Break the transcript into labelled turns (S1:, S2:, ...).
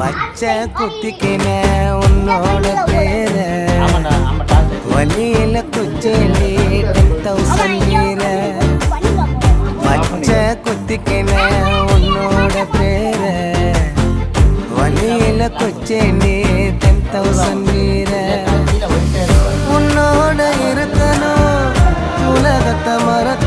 S1: பச்சை குத்திக்கின உன்னோட பேர வழியில குச்சேலி 10,000 வீர பச்சை குத்திக்கின உன்னோட பேர வழியில குச்சேலி 10,000 வீர உன்னோட இருக்கணும் உலகத்தை மறக்க